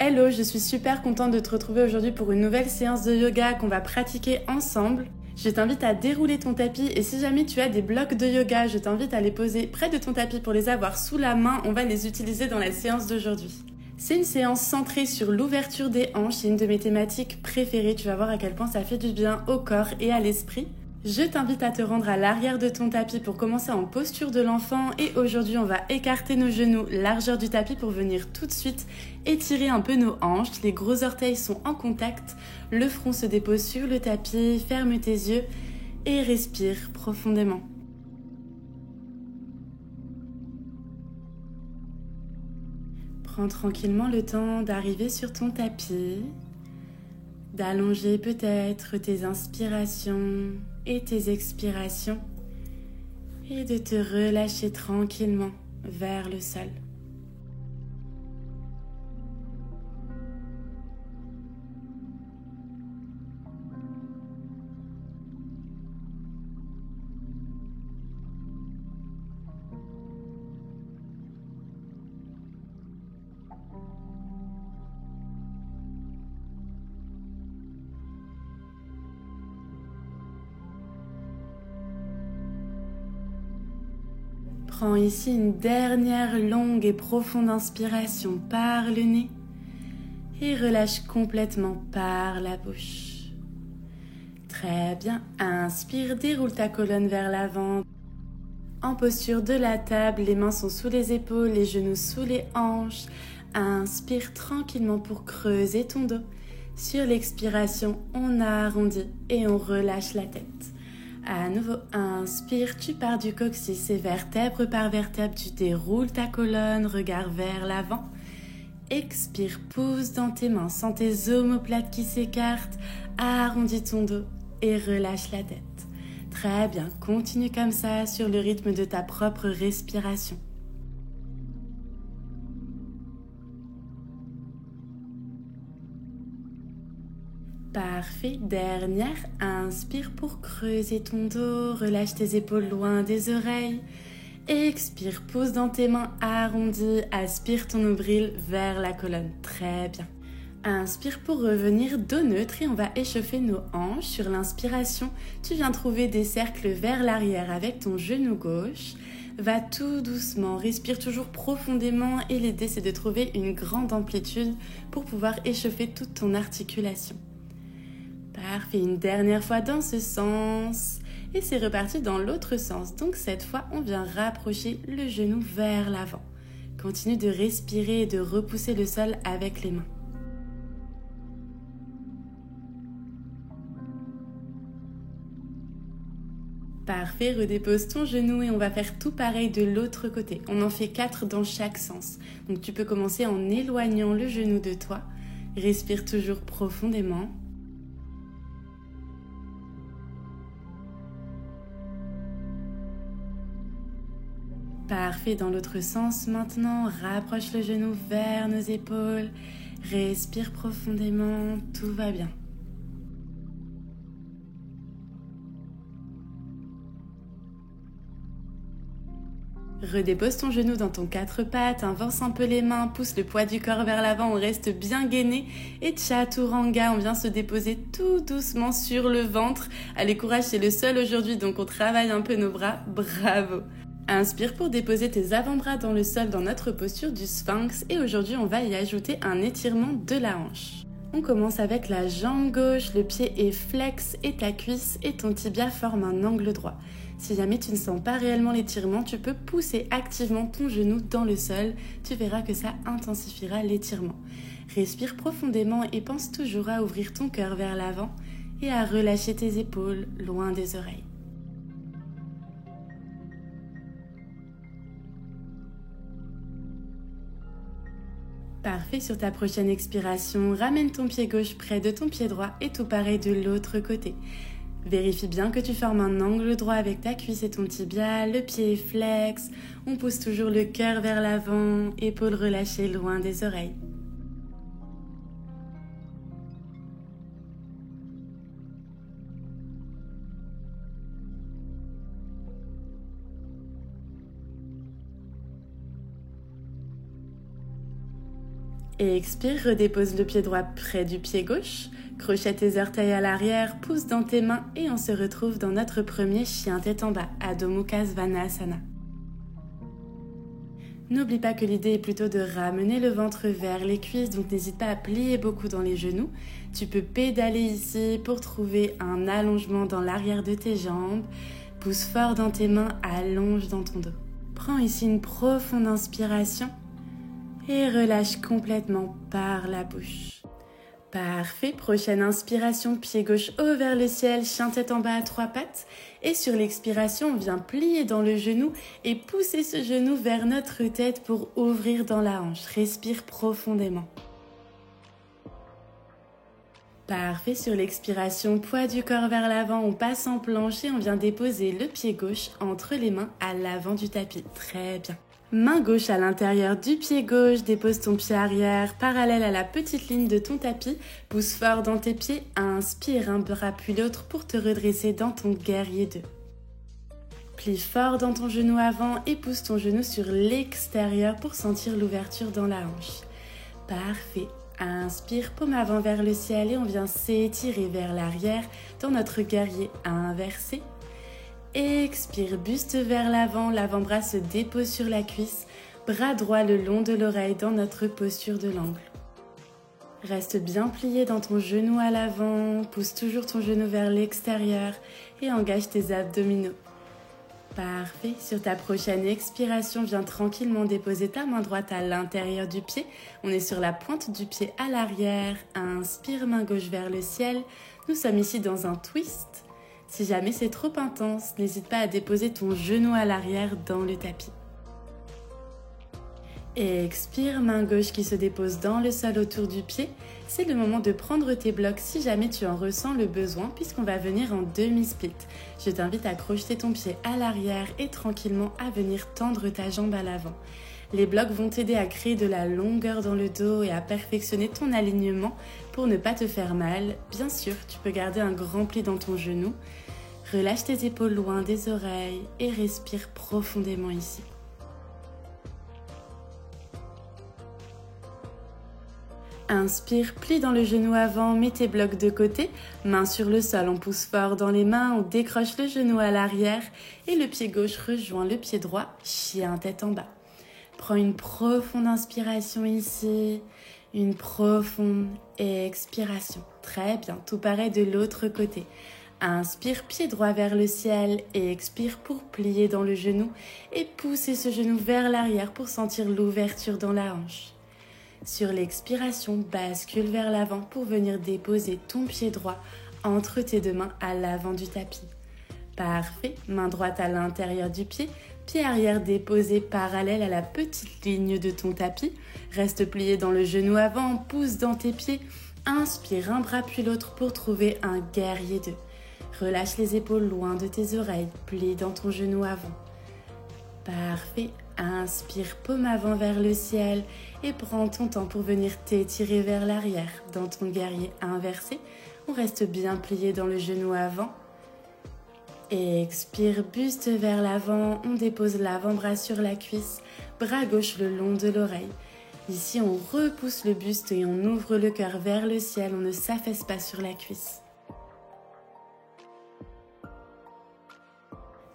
Hello, je suis super contente de te retrouver aujourd'hui pour une nouvelle séance de yoga qu'on va pratiquer ensemble. Je t'invite à dérouler ton tapis et si jamais tu as des blocs de yoga, je t'invite à les poser près de ton tapis pour les avoir sous la main. On va les utiliser dans la séance d'aujourd'hui. C'est une séance centrée sur l'ouverture des hanches, c'est une de mes thématiques préférées. Tu vas voir à quel point ça fait du bien au corps et à l'esprit. Je t'invite à te rendre à l'arrière de ton tapis pour commencer en posture de l'enfant et aujourd'hui on va écarter nos genoux largeur du tapis pour venir tout de suite étirer un peu nos hanches. Les gros orteils sont en contact, le front se dépose sur le tapis, ferme tes yeux et respire profondément. Prends tranquillement le temps d'arriver sur ton tapis, d'allonger peut-être tes inspirations et tes expirations et de te relâcher tranquillement vers le sol. Prends ici une dernière longue et profonde inspiration par le nez et relâche complètement par la bouche. Très bien, inspire, déroule ta colonne vers l'avant. En posture de la table, les mains sont sous les épaules, les genoux sous les hanches. Inspire tranquillement pour creuser ton dos. Sur l'expiration, on arrondit et on relâche la tête. À nouveau, inspire, tu pars du coccyx et vertèbre par vertèbre, tu déroules ta colonne, regard vers l'avant. Expire, pousse dans tes mains, sens tes omoplates qui s'écartent, arrondis ton dos et relâche la tête. Très bien, continue comme ça sur le rythme de ta propre respiration. Parfait, dernière, inspire pour creuser ton dos, relâche tes épaules loin des oreilles. Expire, pousse dans tes mains arrondies, aspire ton nombril vers la colonne, très bien. Inspire pour revenir dos neutre et on va échauffer nos hanches. Sur l'inspiration, tu viens trouver des cercles vers l'arrière avec ton genou gauche. Va tout doucement, respire toujours profondément et l'idée c'est de trouver une grande amplitude pour pouvoir échauffer toute ton articulation. Parfait, une dernière fois dans ce sens et c'est reparti dans l'autre sens. Donc cette fois, on vient rapprocher le genou vers l'avant. Continue de respirer et de repousser le sol avec les mains. Parfait, redépose ton genou et on va faire tout pareil de l'autre côté. On en fait 4 dans chaque sens. Donc tu peux commencer en éloignant le genou de toi. Respire toujours profondément. Parfait, dans l'autre sens. Maintenant, rapproche le genou vers nos épaules. Respire profondément, tout va bien. Redépose ton genou dans ton 4 pattes, avance un peu les mains, pousse le poids du corps vers l'avant, on reste bien gainé. Et Chaturanga, on vient se déposer tout doucement sur le ventre. Allez, courage, c'est le sol aujourd'hui, donc on travaille un peu nos bras. Bravo! Inspire pour déposer tes avant-bras dans le sol dans notre posture du sphinx. Et aujourd'hui, on va y ajouter un étirement de la hanche. On commence avec la jambe gauche, le pied est flex et ta cuisse et ton tibia forment un angle droit. Si jamais tu ne sens pas réellement l'étirement, tu peux pousser activement ton genou dans le sol. Tu verras que ça intensifiera l'étirement. Respire profondément et pense toujours à ouvrir ton cœur vers l'avant et à relâcher tes épaules loin des oreilles. Parfait, sur ta prochaine expiration, ramène ton pied gauche près de ton pied droit et tout pareil de l'autre côté. Vérifie bien que tu formes un angle droit avec ta cuisse et ton tibia, le pied est flex, on pousse toujours le cœur vers l'avant, épaules relâchées loin des oreilles. Et expire, redépose le pied droit près du pied gauche. Crochet tes orteils à l'arrière, pousse dans tes mains et on se retrouve dans notre premier chien tête en bas, Adho Mukha Svanasana. N'oublie pas que l'idée est plutôt de ramener le ventre vers les cuisses, donc n'hésite pas à plier beaucoup dans les genoux. Tu peux pédaler ici pour trouver un allongement dans l'arrière de tes jambes. Pousse fort dans tes mains, allonge dans ton dos. Prends ici une profonde inspiration et relâche complètement par la bouche. Parfait, prochaine inspiration, pied gauche haut vers le ciel, chien tête en bas à 3 pattes. Et sur l'expiration, on vient plier dans le genou et pousser ce genou vers notre tête pour ouvrir dans la hanche. Respire profondément. Parfait, sur l'expiration, poids du corps vers l'avant, on passe en planche et on vient déposer le pied gauche entre les mains à l'avant du tapis. Très bien. Main gauche à l'intérieur du pied gauche, dépose ton pied arrière parallèle à la petite ligne de ton tapis, pousse fort dans tes pieds, inspire un bras puis l'autre pour te redresser dans ton guerrier 2. Plie fort dans ton genou avant et pousse ton genou sur l'extérieur pour sentir l'ouverture dans la hanche. Parfait. Inspire, paume avant vers le ciel et on vient s'étirer vers l'arrière dans notre guerrier inversé. Expire, buste vers l'avant, l'avant-bras se dépose sur la cuisse, bras droit le long de l'oreille dans notre posture de l'angle. Reste bien plié dans ton genou à l'avant, pousse toujours ton genou vers l'extérieur et engage tes abdominaux. Parfait, sur ta prochaine expiration, viens tranquillement déposer ta main droite à l'intérieur du pied. On est sur la pointe du pied à l'arrière, inspire, main gauche vers le ciel. Nous sommes ici dans un twist. Si jamais c'est trop intense, n'hésite pas à déposer ton genou à l'arrière dans le tapis. Et expire, main gauche qui se dépose dans le sol autour du pied. C'est le moment de prendre tes blocs si jamais tu en ressens le besoin puisqu'on va venir en demi-split. Je t'invite à crocheter ton pied à l'arrière et tranquillement à venir tendre ta jambe à l'avant. Les blocs vont t'aider à créer de la longueur dans le dos et à perfectionner ton alignement pour ne pas te faire mal. Bien sûr, tu peux garder un grand pli dans ton genou. Relâche tes épaules loin des oreilles et respire profondément ici. Inspire, plie dans le genou avant, mets tes blocs de côté, main sur le sol, on pousse fort dans les mains, on décroche le genou à l'arrière et le pied gauche rejoint le pied droit, chien tête en bas. Prends une profonde inspiration ici, une profonde expiration. Très bien, tout pareil de l'autre côté. Inspire, pied droit vers le ciel et expire pour plier dans le genou et pousser ce genou vers l'arrière pour sentir l'ouverture dans la hanche. Sur l'expiration, bascule vers l'avant pour venir déposer ton pied droit entre tes deux mains à l'avant du tapis. Parfait, main droite à l'intérieur du pied, pied arrière déposé parallèle à la petite ligne de ton tapis. Reste plié dans le genou avant, pousse dans tes pieds. Inspire un bras puis l'autre pour trouver un guerrier 2. Relâche les épaules loin de tes oreilles, plie dans ton genou avant. Parfait. Inspire, paume avant vers le ciel et prends ton temps pour venir t'étirer vers l'arrière dans ton guerrier inversé. On reste bien plié dans le genou avant. Expire, buste vers l'avant, on dépose l'avant-bras sur la cuisse, bras gauche le long de l'oreille. Ici, on repousse le buste et on ouvre le cœur vers le ciel, on ne s'affaisse pas sur la cuisse.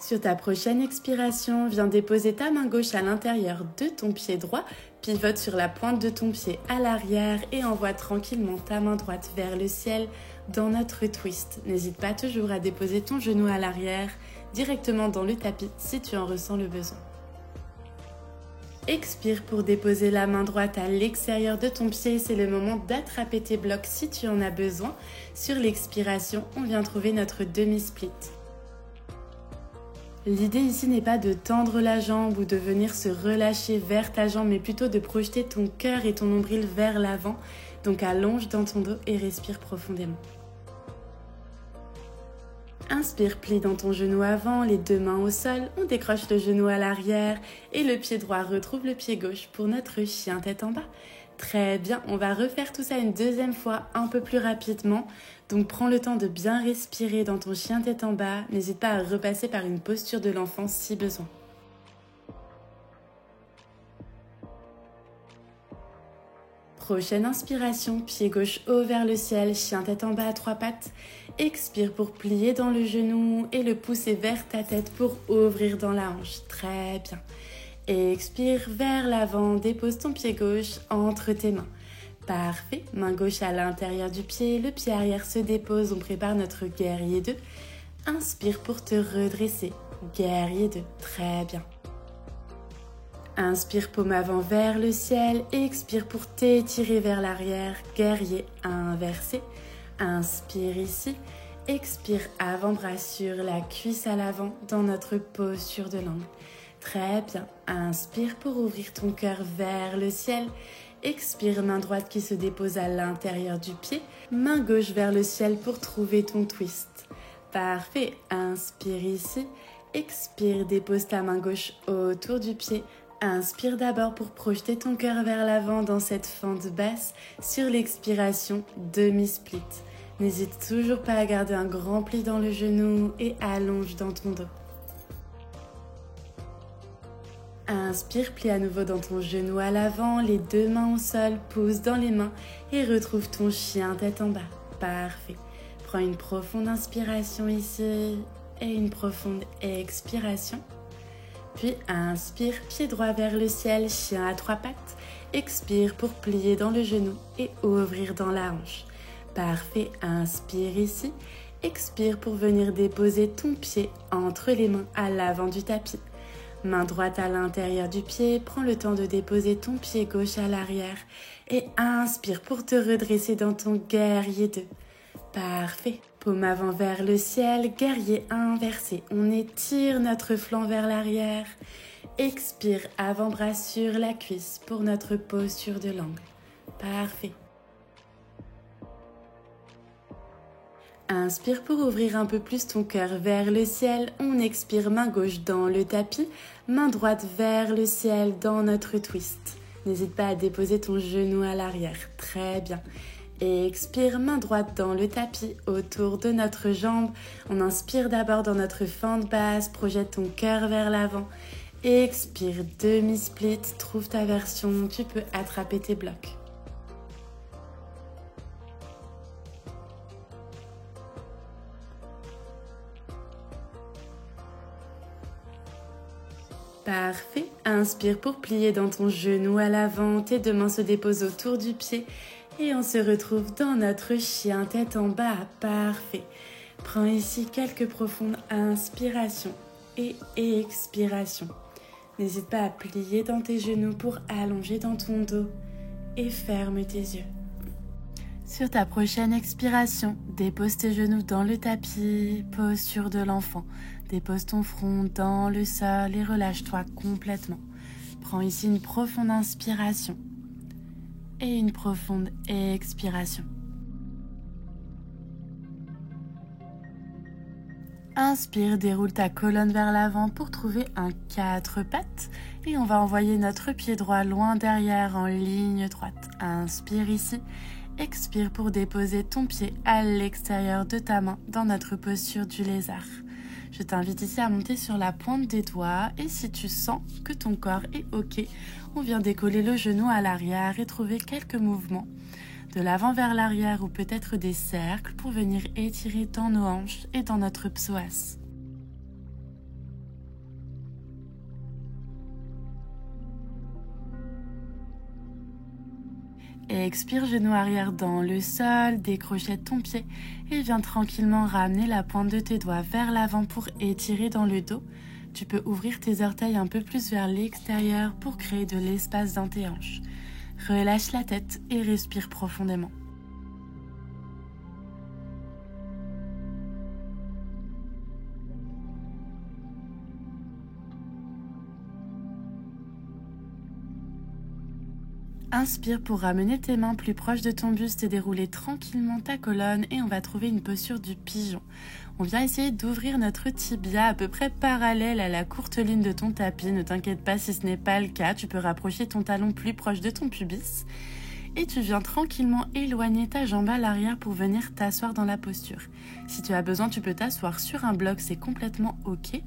Sur ta prochaine expiration, viens déposer ta main gauche à l'intérieur de ton pied droit, pivote sur la pointe de ton pied à l'arrière et envoie tranquillement ta main droite vers le ciel dans notre twist. N'hésite pas toujours à déposer ton genou à l'arrière, directement dans le tapis si tu en ressens le besoin. Expire pour déposer la main droite à l'extérieur de ton pied, c'est le moment d'attraper tes blocs si tu en as besoin. Sur l'expiration, on vient trouver notre demi-split. L'idée ici n'est pas de tendre la jambe ou de venir se relâcher vers ta jambe, mais plutôt de projeter ton cœur et ton nombril vers l'avant. Donc allonge dans ton dos et respire profondément. Inspire, plie dans ton genou avant, les deux mains au sol, on décroche le genou à l'arrière et le pied droit retrouve le pied gauche pour notre chien tête en bas. Très bien, on va refaire tout ça une deuxième fois, un peu plus rapidement. Donc prends le temps de bien respirer dans ton chien tête en bas. N'hésite pas à repasser par une posture de l'enfant si besoin. Prochaine inspiration, pied gauche haut vers le ciel, chien tête en bas à 3 pattes. Expire pour plier dans le genou et le pousser vers ta tête pour ouvrir dans la hanche. Très bien. Expire vers l'avant, dépose ton pied gauche entre tes mains. Parfait. Main gauche à l'intérieur du pied, le pied arrière se dépose, on prépare notre guerrier 2. Inspire pour te redresser. Guerrier 2. Très bien. Inspire paume avant vers le ciel, expire pour t'étirer vers l'arrière, guerrier inversé. Inspire ici, expire avant-bras sur la cuisse à l'avant dans notre posture de langue. Très bien, inspire pour ouvrir ton cœur vers le ciel. Expire, main droite qui se dépose à l'intérieur du pied, main gauche vers le ciel pour trouver ton twist. Parfait, inspire ici, expire, dépose ta main gauche autour du pied. Inspire d'abord pour projeter ton cœur vers l'avant dans cette fente basse. Sur l'expiration, demi-split. N'hésite toujours pas à garder un grand pli dans le genou et allonge dans ton dos. Inspire, plie à nouveau dans ton genou à l'avant, les deux mains au sol, pousse dans les mains et retrouve ton chien tête en bas. Parfait. Prends une profonde inspiration ici et une profonde expiration. Puis inspire, pied droit vers le ciel, chien à 3 pattes. Expire pour plier dans le genou et ouvrir dans la hanche. Parfait, inspire ici. Expire pour venir déposer ton pied entre les mains à l'avant du tapis. Main droite à l'intérieur du pied, prends le temps de déposer ton pied gauche à l'arrière. Et inspire pour te redresser dans ton guerrier 2. Parfait. Paume avant vers le ciel, guerrier inversé. On étire notre flanc vers l'arrière. Expire, avant-bras sur la cuisse pour notre posture de langue. Parfait. Inspire pour ouvrir un peu plus ton cœur vers le ciel. On expire, main gauche dans le tapis, main droite vers le ciel dans notre twist. N'hésite pas à déposer ton genou à l'arrière. Très bien. Et expire, main droite dans le tapis autour de notre jambe. On inspire d'abord dans notre fente basse, projette ton cœur vers l'avant. Expire, demi-split, trouve ta version, tu peux attraper tes blocs. Parfait. Inspire pour plier dans ton genou à l'avant, tes deux mains se déposent autour du pied. Et on se retrouve dans notre chien tête en bas. Parfait. Prends ici quelques profondes inspirations et expirations. N'hésite pas à plier dans tes genoux pour allonger dans ton dos et ferme tes yeux. Sur ta prochaine expiration, dépose tes genoux dans le tapis, posture de l'enfant. Dépose ton front dans le sol et relâche-toi complètement. Prends ici une profonde inspiration et une profonde expiration. Inspire, déroule ta colonne vers l'avant pour trouver un 4 pattes et on va envoyer notre pied droit loin derrière en ligne droite. Inspire ici, expire pour déposer ton pied à l'extérieur de ta main dans notre posture du lézard. Je t'invite ici à monter sur la pointe des doigts et si tu sens que ton corps est OK, on vient décoller le genou à l'arrière et trouver quelques mouvements de l'avant vers l'arrière ou peut-être des cercles pour venir étirer dans nos hanches et dans notre psoas. Expire, genou arrière dans le sol, décrochette ton pied et viens tranquillement ramener la pointe de tes doigts vers l'avant pour étirer dans le dos. Tu peux ouvrir tes orteils un peu plus vers l'extérieur pour créer de l'espace dans tes hanches. Relâche la tête et respire profondément. Inspire pour ramener tes mains plus proches de ton buste et dérouler tranquillement ta colonne et on va trouver une posture du pigeon. On vient essayer d'ouvrir notre tibia à peu près parallèle à la courte ligne de ton tapis. Ne t'inquiète pas si ce n'est pas le cas, tu peux rapprocher ton talon plus proche de ton pubis. Et tu viens tranquillement éloigner ta jambe à l'arrière pour venir t'asseoir dans la posture. Si tu as besoin, tu peux t'asseoir sur un bloc, c'est complètement OK.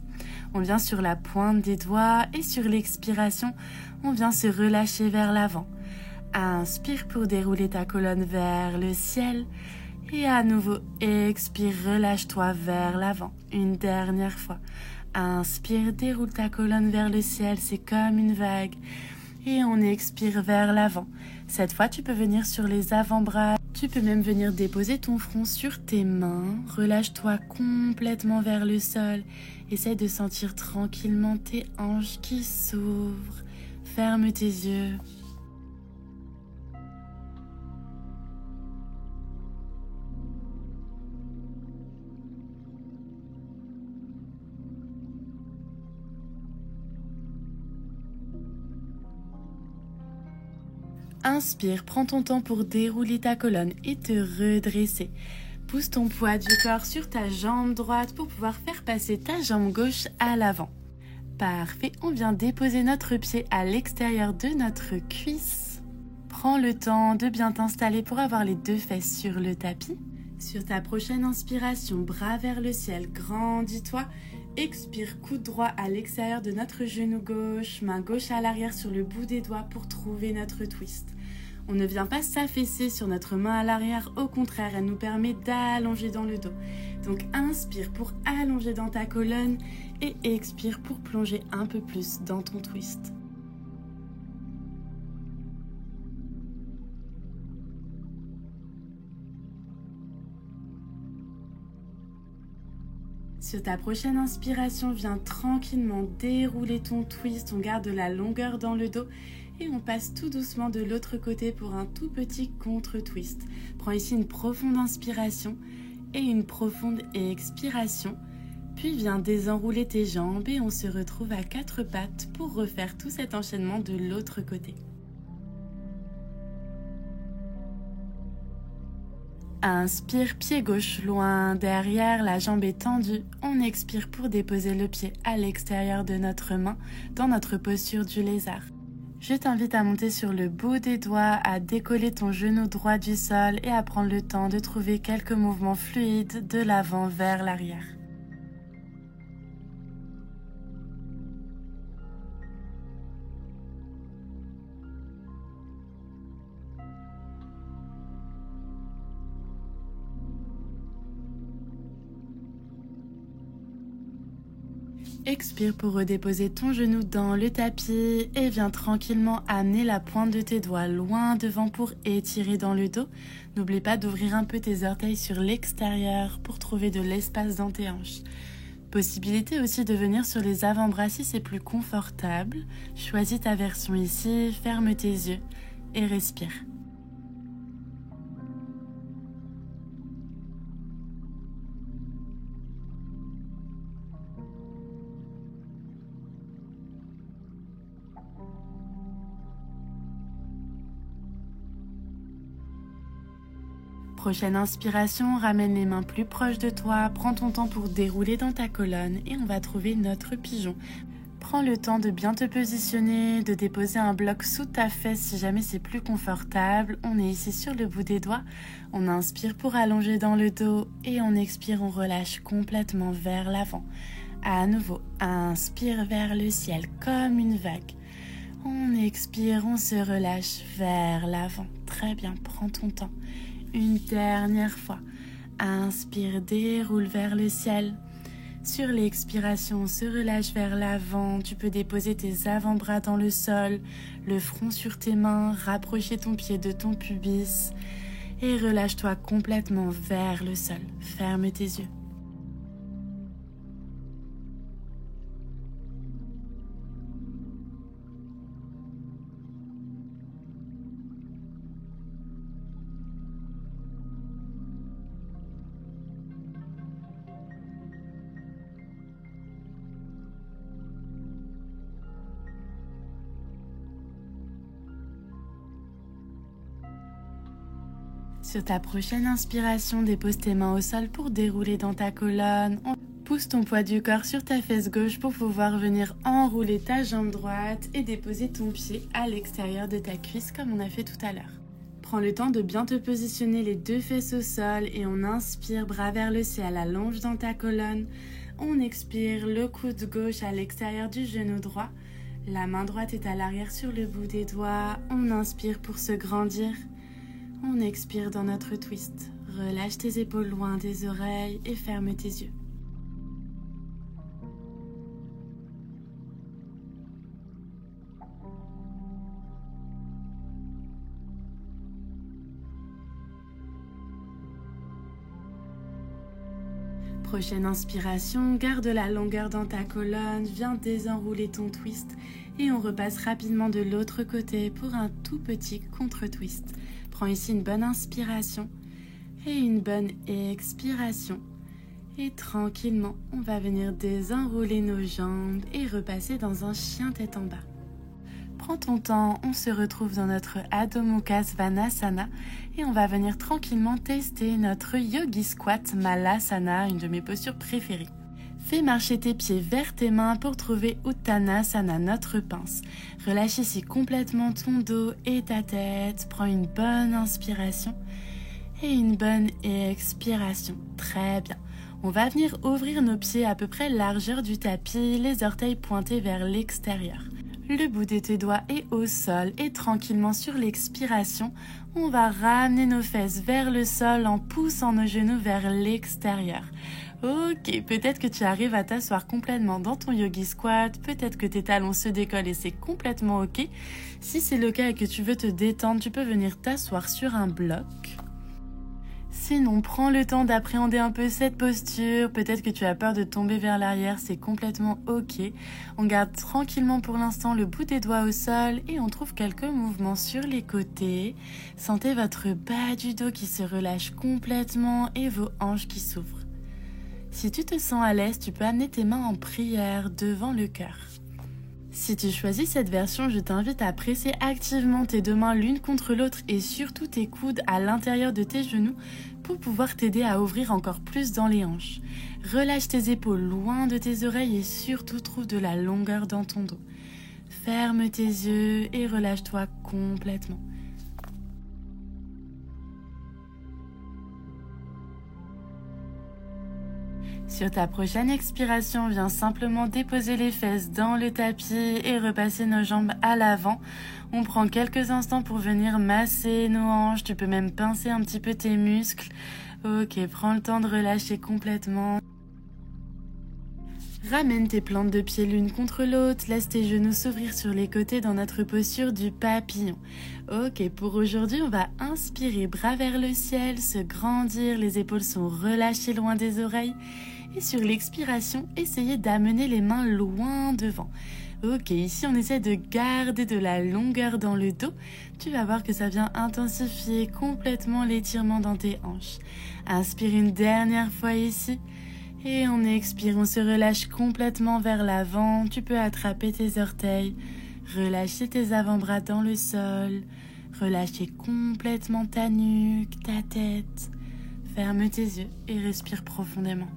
On vient sur la pointe des doigts et sur l'expiration, on vient se relâcher vers l'avant. Inspire pour dérouler ta colonne vers le ciel. Et à nouveau, expire, relâche-toi vers l'avant. Une dernière fois. Inspire, déroule ta colonne vers le ciel, c'est comme une vague. Et on expire vers l'avant. Cette fois, tu peux venir sur les avant-bras. Tu peux même venir déposer ton front sur tes mains. Relâche-toi complètement vers le sol. Essaye de sentir tranquillement tes hanches qui s'ouvrent. Ferme tes yeux. Inspire, prends ton temps pour dérouler ta colonne et te redresser. Pousse ton poids du corps sur ta jambe droite pour pouvoir faire passer ta jambe gauche à l'avant. Parfait, on vient déposer notre pied à l'extérieur de notre cuisse. Prends le temps de bien t'installer pour avoir les deux fesses sur le tapis. Sur ta prochaine inspiration, bras vers le ciel, grandis-toi. Expire, coude droit à l'extérieur de notre genou gauche, main gauche à l'arrière sur le bout des doigts pour trouver notre twist. On ne vient pas s'affaisser sur notre main à l'arrière, au contraire, elle nous permet d'allonger dans le dos. Donc inspire pour allonger dans ta colonne et expire pour plonger un peu plus dans ton twist. Sur ta prochaine inspiration, viens tranquillement dérouler ton twist, on garde la longueur dans le dos et on passe tout doucement de l'autre côté pour un tout petit contre-twist. Prends ici une profonde inspiration et une profonde expiration, puis viens désenrouler tes jambes et on se retrouve à quatre pattes pour refaire tout cet enchaînement de l'autre côté. Inspire, pied gauche loin derrière, la jambe est tendue. On expire pour déposer le pied à l'extérieur de notre main dans notre posture du lézard. Je t'invite à monter sur le bout des doigts, à décoller ton genou droit du sol et à prendre le temps de trouver quelques mouvements fluides de l'avant vers l'arrière. Expire pour redéposer ton genou dans le tapis et viens tranquillement amener la pointe de tes doigts loin devant pour étirer dans le dos. N'oublie pas d'ouvrir un peu tes orteils sur l'extérieur pour trouver de l'espace dans tes hanches. Possibilité aussi de venir sur les avant-bras si c'est plus confortable. Choisis ta version ici, ferme tes yeux et respire. Prochaine inspiration, ramène les mains plus proches de toi, prends ton temps pour dérouler dans ta colonne et on va trouver notre pigeon. Prends le temps de bien te positionner, de déposer un bloc sous ta fesse si jamais c'est plus confortable. On est ici sur le bout des doigts, on inspire pour allonger dans le dos et on expire, on relâche complètement vers l'avant. À nouveau, inspire vers le ciel comme une vague. On expire, on se relâche vers l'avant. Très bien, prends ton temps. Une dernière fois. Inspire, déroule vers le ciel. Sur l'expiration, on se relâche vers l'avant. Tu peux déposer tes avant-bras dans le sol, le front sur tes mains, rapprocher ton pied de ton pubis et relâche-toi complètement vers le sol. Ferme tes yeux. Sur ta prochaine inspiration, dépose tes mains au sol pour dérouler dans ta colonne. Pousse ton poids du corps sur ta fesse gauche pour pouvoir venir enrouler ta jambe droite et déposer ton pied à l'extérieur de ta cuisse comme on a fait tout à l'heure. Prends le temps de bien te positionner les deux fesses au sol et on inspire, bras vers le ciel, allonge dans ta colonne. On expire, le coude gauche à l'extérieur du genou droit. La main droite est à l'arrière sur le bout des doigts. On inspire pour se grandir. On expire dans notre twist. Relâche tes épaules loin des oreilles et ferme tes yeux. Prochaine inspiration, garde la longueur dans ta colonne, viens désenrouler ton twist et on repasse rapidement de l'autre côté pour un tout petit contre-twist. Prends ici une bonne inspiration et une bonne expiration. Et tranquillement, on va venir désenrouler nos jambes et repasser dans un chien tête en bas. Prends ton temps, on se retrouve dans notre Adho Mukha Svanasana et on va venir tranquillement tester notre Yogi Squat Malasana, une de mes postures préférées. Fais marcher tes pieds vers tes mains pour trouver Uttanasana, notre pince. Relâche ici complètement ton dos et ta tête. Prends une bonne inspiration et une bonne expiration. Très bien. On va venir ouvrir nos pieds à peu près largeur du tapis, les orteils pointés vers l'extérieur. Le bout de tes doigts est au sol et tranquillement sur l'expiration, on va ramener nos fesses vers le sol en poussant nos genoux vers l'extérieur. Ok, peut-être que tu arrives à t'asseoir complètement dans ton yogi squat, peut-être que tes talons se décollent et c'est complètement ok. Si c'est le cas et que tu veux te détendre, tu peux venir t'asseoir sur un bloc. Sinon, prends le temps d'appréhender un peu cette posture. Peut-être que tu as peur de tomber vers l'arrière, c'est complètement ok. On garde tranquillement pour l'instant le bout des doigts au sol et on trouve quelques mouvements sur les côtés. Sentez votre bas du dos qui se relâche complètement et vos hanches qui s'ouvrent. Si tu te sens à l'aise, tu peux amener tes mains en prière devant le cœur. Si tu choisis cette version, je t'invite à presser activement tes deux mains l'une contre l'autre et surtout tes coudes à l'intérieur de tes genoux pour pouvoir t'aider à ouvrir encore plus dans les hanches. Relâche tes épaules loin de tes oreilles et surtout trouve de la longueur dans ton dos. Ferme tes yeux et relâche-toi complètement. Sur ta prochaine expiration, viens simplement déposer les fesses dans le tapis et repasser nos jambes à l'avant. On prend quelques instants pour venir masser nos hanches. Tu peux même pincer un petit peu tes muscles. Ok, prends le temps de relâcher complètement. Ramène tes plantes de pied l'une contre l'autre, laisse tes genoux s'ouvrir sur les côtés dans notre posture du papillon. Ok, pour aujourd'hui, on va inspirer, bras vers le ciel, se grandir, les épaules sont relâchées loin des oreilles. Et sur l'expiration, essayez d'amener les mains loin devant. Ok, ici on essaie de garder de la longueur dans le dos. Tu vas voir que ça vient intensifier complètement l'étirement dans tes hanches. Inspire une dernière fois ici. Et on expire, on se relâche complètement vers l'avant. Tu peux attraper tes orteils, relâcher tes avant-bras dans le sol, relâcher complètement ta nuque, ta tête. Ferme tes yeux et respire profondément.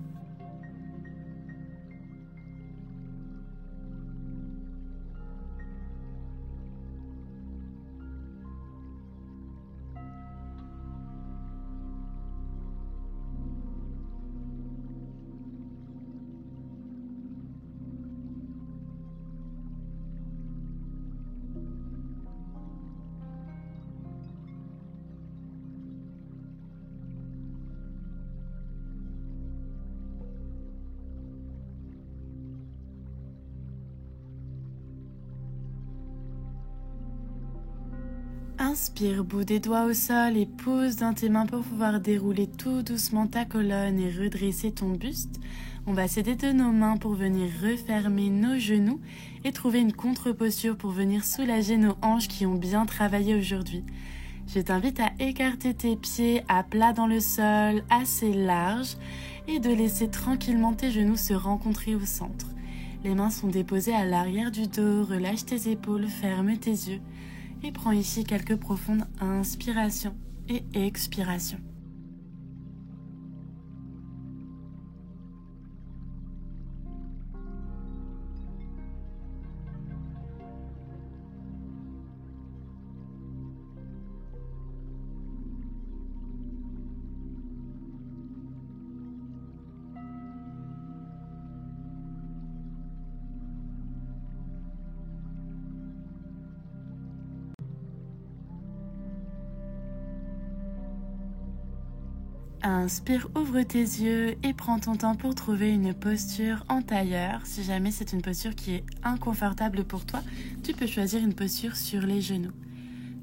Inspire, bout des doigts au sol et pose dans tes mains pour pouvoir dérouler tout doucement ta colonne et redresser ton buste. On va s'aider de nos mains pour venir refermer nos genoux et trouver une contre-posture pour venir soulager nos hanches qui ont bien travaillé aujourd'hui. Je t'invite à écarter tes pieds à plat dans le sol, assez large, et de laisser tranquillement tes genoux se rencontrer au centre. Les mains sont déposées à l'arrière du dos, relâche tes épaules, ferme tes yeux. Et prends ici quelques profondes inspirations et expirations. Inspire, ouvre tes yeux et prends ton temps pour trouver une posture en tailleur. Si jamais c'est une posture qui est inconfortable pour toi, tu peux choisir une posture sur les genoux.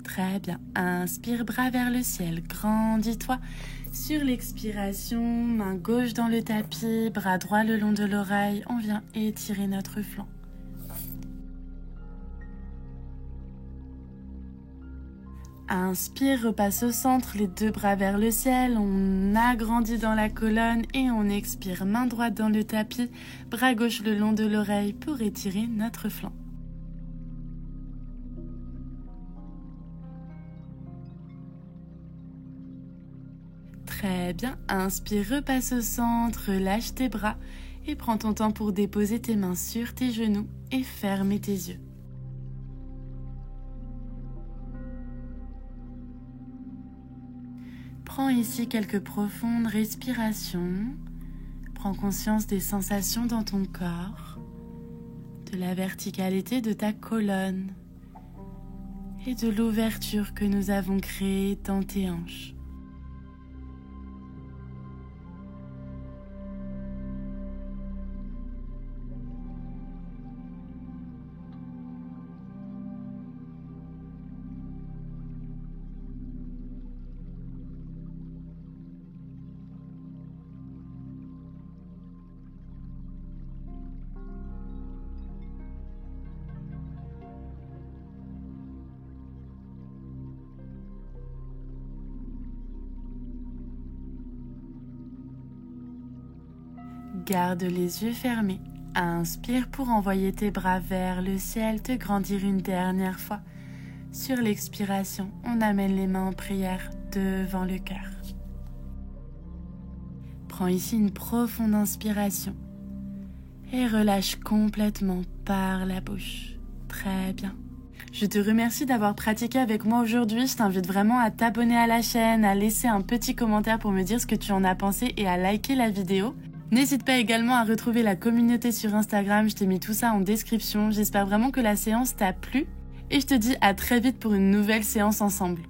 Très bien. Inspire, bras vers le ciel, grandis-toi. Sur l'expiration, main gauche dans le tapis, bras droit le long de l'oreille. On vient étirer notre flanc. Inspire, repasse au centre, les deux bras vers le ciel, on agrandit dans la colonne et on expire, main droite dans le tapis, bras gauche le long de l'oreille pour étirer notre flanc. Très bien, inspire, repasse au centre, relâche tes bras et prends ton temps pour déposer tes mains sur tes genoux et fermer tes yeux. Prends ici quelques profondes respirations. Prends conscience des sensations dans ton corps, de la verticalité de ta colonne et de l'ouverture que nous avons créée dans tes hanches. Garde les yeux fermés. Inspire pour envoyer tes bras vers le ciel, te grandir une dernière fois. Sur l'expiration, on amène les mains en prière devant le cœur. Prends ici une profonde inspiration et relâche complètement par la bouche. Très bien. Je te remercie d'avoir pratiqué avec moi aujourd'hui. Je t'invite vraiment à t'abonner à la chaîne, à laisser un petit commentaire pour me dire ce que tu en as pensé et à liker la vidéo. N'hésite pas également à retrouver la communauté sur Instagram, je t'ai mis tout ça en description. J'espère vraiment que la séance t'a plu et je te dis à très vite pour une nouvelle séance ensemble.